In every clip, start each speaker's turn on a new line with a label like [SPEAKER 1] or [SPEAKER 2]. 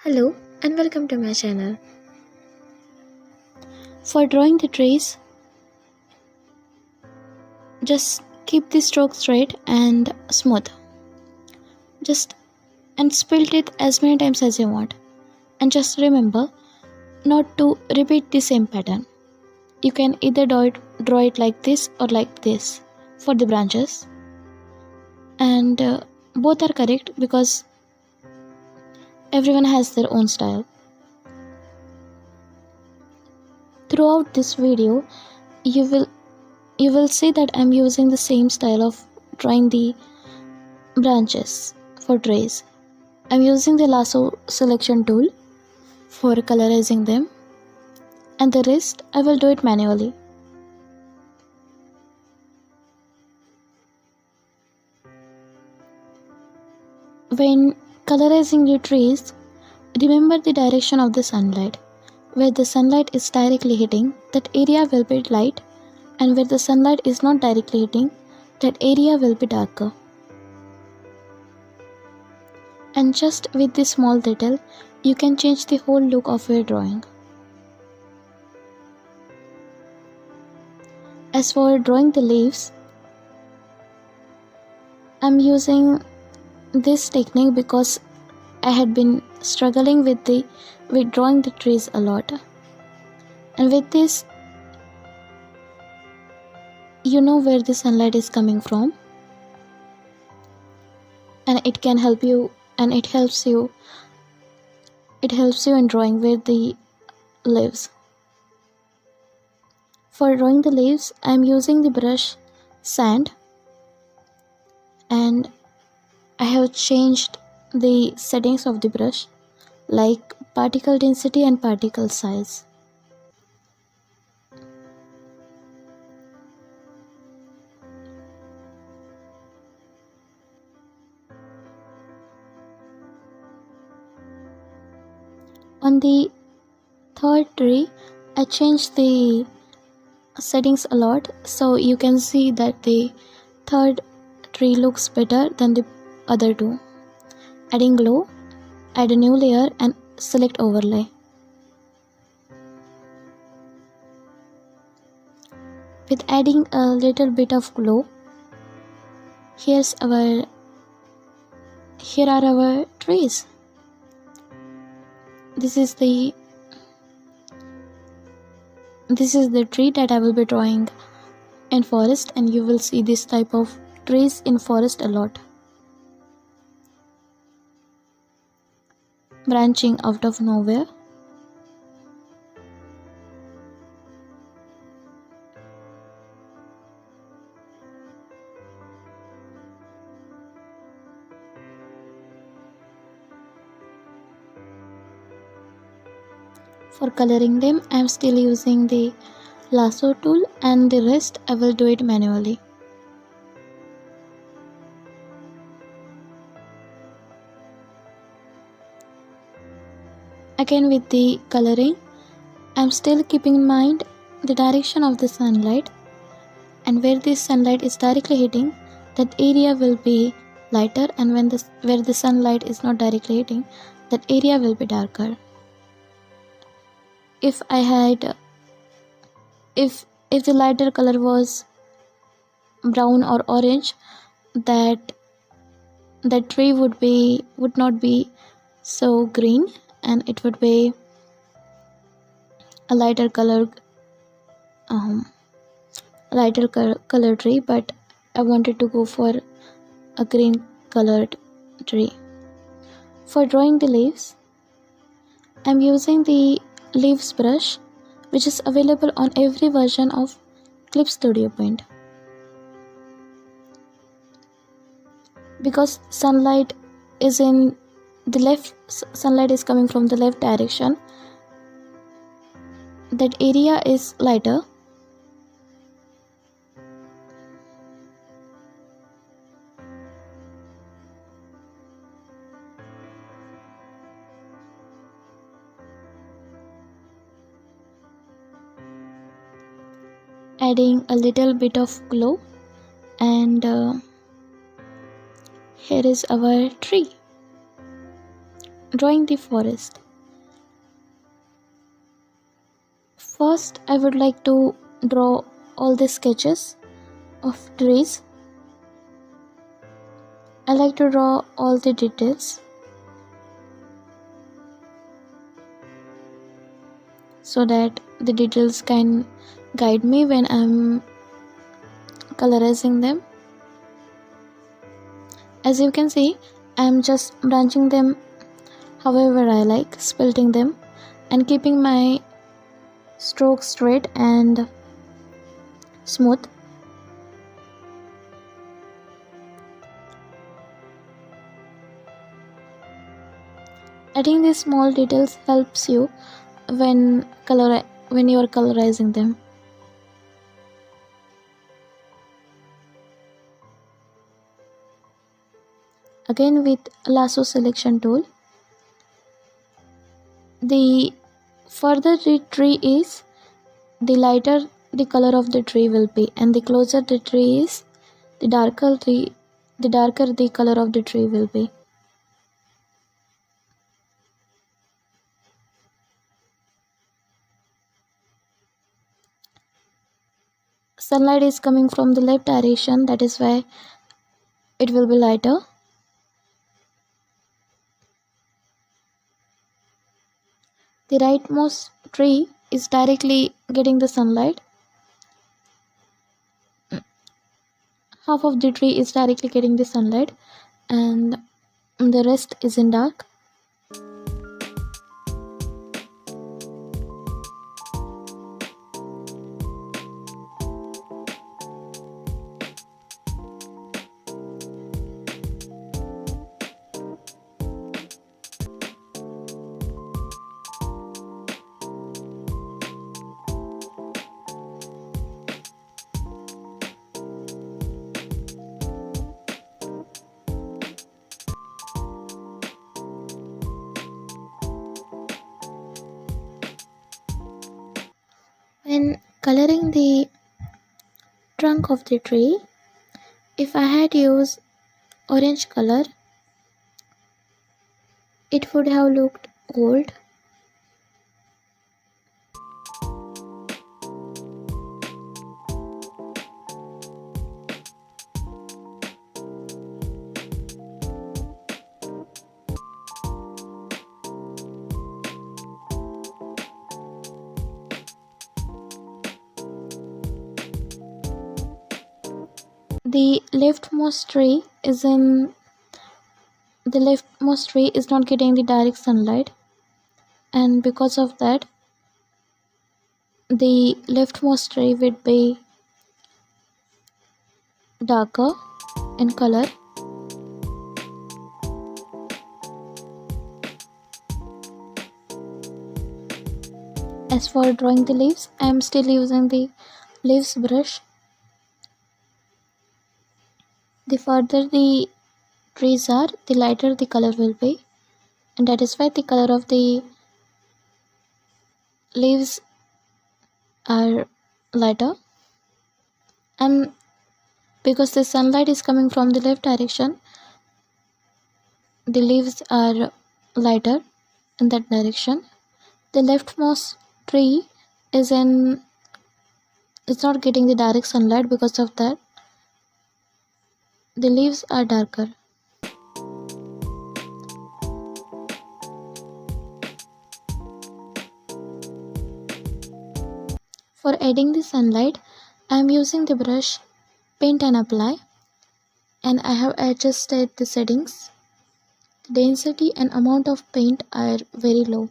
[SPEAKER 1] Hello and welcome to my channel.
[SPEAKER 2] For drawing the trees, just keep the stroke straight and smooth. Just and split it as many times as you want. And just remember not to repeat the same pattern. You can either draw it like this or like this for the branches. And both are correct because everyone has their own style. Throughout this video, you will see that I'm using the same style of drawing the branches for trees. I'm using the lasso selection tool for colorizing them, and the rest I will do it manually. When colorizing the trees, remember the direction of the sunlight. Where the sunlight is directly hitting, that area will be light, and where the sunlight is not directly hitting, that area will be darker. And just with this small detail, you can change the whole look of your drawing. As for drawing the leaves, I'm using this technique because I had been struggling with drawing the trees a lot. And with this, you know where the sunlight is coming from, and it can help you, and it helps you in drawing where the leaves. For drawing the leaves, I am using the brush sand, and I have changed the settings of the brush like particle density and particle size. On the third tree, I changed the settings a lot, so you can see that the third tree looks better than the other two. Adding glow, add a new layer and select overlay. With adding a little bit of glow, here are our trees. This is the tree that I will be drawing in forest, and you will see this type of trees in forest a lot, branching out of nowhere. For coloring them, I am still using the lasso tool, and the rest I will do it manually. Again, with the coloring, I am still keeping in mind the direction of the sunlight, and where the sunlight is directly hitting, that area will be lighter, and where the sunlight is not directly hitting, that area will be darker. If the lighter color was brown or orange, that tree would not be so green, and it would be a lighter color tree, but I wanted to go for a green colored tree. For drawing the leaves, I'm using the leaves brush, which is available on every version of Clip Studio Paint. Because sunlight is coming from the left direction, that area is lighter. Adding a little bit of glow, and here is our tree. drawing the forest. First, I would like to draw all the sketches of trees. I like to draw all the details so that the details can guide me when I'm colorizing them. As you can see, I'm just branching them however I like, splitting them and keeping my strokes straight and smooth. Adding these small details helps you when you are colorizing them. Again with lasso selection tool, the further the tree is, the lighter the color of the tree will be, and the closer the tree is, the darker the color of the tree will be. Sunlight is coming from the left direction, that is why it will be lighter. The rightmost tree is directly getting the sunlight. Half of the tree is directly getting the sunlight and the rest is in dark. When coloring the trunk of the tree, if I had used orange color, it would have looked old. The leftmost tree is not getting the direct sunlight, and because of that the leftmost tree would be darker in color. As for drawing the leaves, I am still using the leaves brush. The further the trees are, the lighter the color will be, and that is why the color of the leaves are lighter. And because the sunlight is coming from the left direction, the leaves are lighter in that direction. The leftmost tree is not getting the direct sunlight, because of that the leaves are darker. For adding the sunlight, I am using the brush Paint and Apply, and I have adjusted the settings. The density and amount of paint are very low.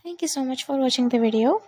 [SPEAKER 1] Thank you so much for watching the video.